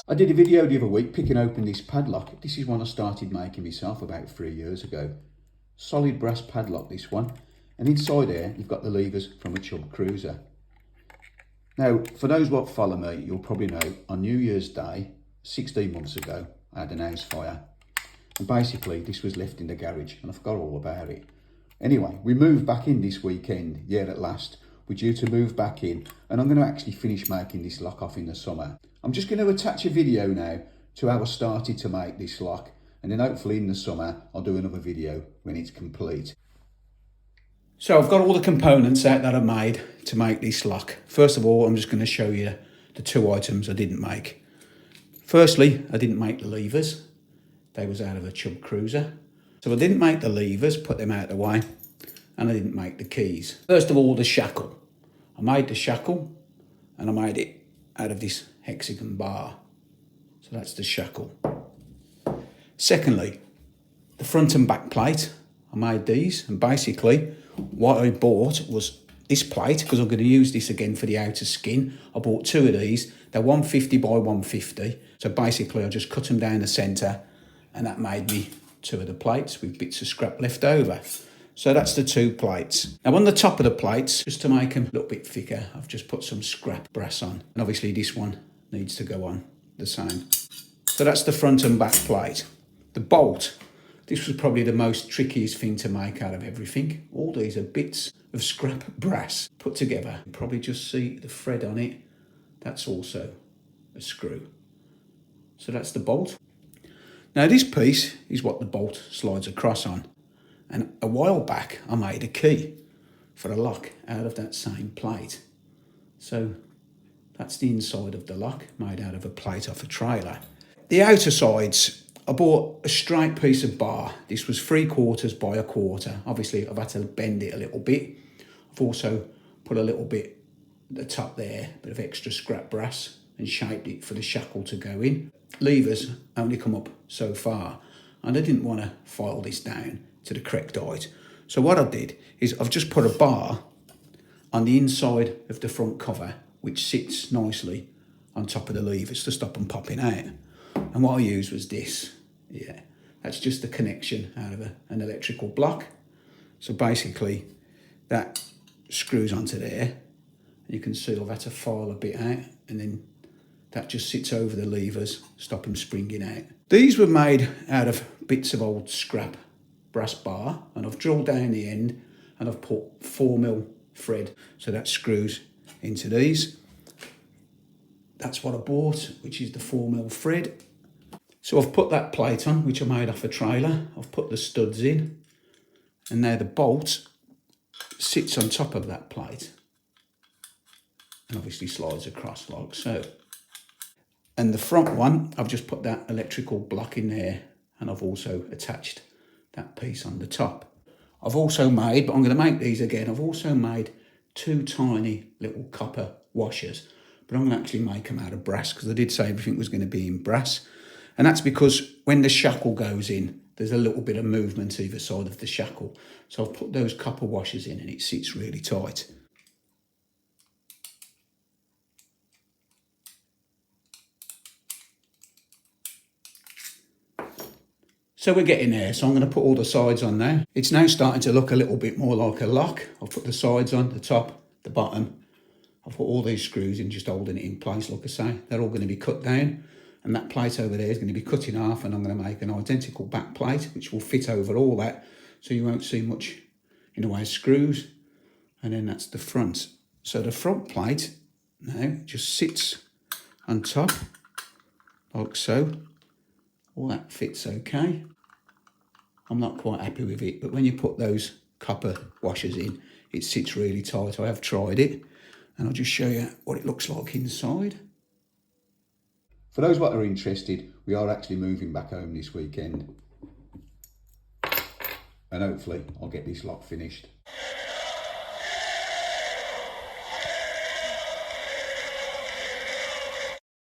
I did a video the other week picking open this padlock. This is one I started making myself about 3 years ago. Solid brass padlock, this one. And inside here, you've got the levers from a Chubb Cruiser. Now, for those what follow me, you'll probably know on New Year's Day, 16 months ago, I had an house fire. And basically, this was left in the garage and I forgot all about it. Anyway, we moved back in this weekend, yeah, at last. We're due to move back in and I'm going to actually finish making this lock off in the summer. I'm just going to attach a video now to how I started to make this lock, and then hopefully in the summer I'll do another video when it's complete. So I've got all the components out that I made to make this lock. First of all, I'm just going to show you the two items I didn't make. Firstly, I didn't make the levers. They was out of a Chubb Cruiser. So I didn't make the levers, put them out of the way, and I didn't make the keys. First of all, the shackle. I made the shackle and I made it out of this hexagon bar. So that's the shackle. Secondly, the front and back plate. I made these, and basically what I bought was this plate, because I'm going to use this again for the outer skin. I bought two of these. They're 150 by 150. So basically I just cut them down the centre and that made me two of the plates with bits of scrap left over. So that's the two plates. Now on the top of the plates, just to make them a little bit thicker, I've just put some scrap brass on. And obviously this one needs to go on the same. So that's the front and back plate. The bolt, this was probably the most trickiest thing to make out of everything. All these are bits of scrap brass put together. You probably just see the thread on it. That's also a screw. So that's the bolt. Now this piece is what the bolt slides across on. And a while back, I made a key for a lock out of that same plate. So that's the inside of the lock, made out of a plate off a trailer. The outer sides, I bought a straight piece of bar. This was 3/4 by 1/4. Obviously, I've had to bend it a little bit. I've also put a little bit at the top there, a bit of extra scrap brass, and shaped it for the shackle to go in. Levers only come up so far, and I didn't want to file this down to the correct height. So what I did is I've just put a bar on the inside of the front cover, which sits nicely on top of the levers to stop them popping out. And what I used was this. Yeah, that's just the connection out of an electrical block. So basically that screws onto there. You can see I've had to file a bit out, and then that just sits over the levers, stop them springing out. These were made out of bits of old scrap brass bar, and I've drilled down the end and I've put 4mm thread, so that screws into these. That's what I bought, which is the 4mm thread. So I've put that plate on, which I made off a trailer. I've put the studs in, and now the bolt sits on top of that plate and obviously slides across like so. And the front one, I've just put that electrical block in there, and I've also attached that piece on the top. I've also made, but I'm going to make these again, I've also made two tiny little copper washers, but I'm going to actually make them out of brass, because I did say everything was going to be in brass. And that's because when the shackle goes in, there's a little bit of movement either side of the shackle. So I've put those copper washers in and it sits really tight. So we're getting there, so I'm going to put all the sides on now. It's now starting to look a little bit more like a lock. I've put the sides on, the top, the bottom. I've put all these screws in, just holding it in place, like I say. They're all going to be cut down, and that plate over there is going to be cut in half, and I'm going to make an identical back plate, which will fit over all that, so you won't see much in the way of screws. And then that's the front. So the front plate now just sits on top, like so. All that fits okay. I'm not quite happy with it, but when you put those copper washers in, it sits really tight. I have tried it, and I'll just show you what it looks like inside. For those that are interested, we are actually moving back home this weekend, and hopefully I'll get this lock finished.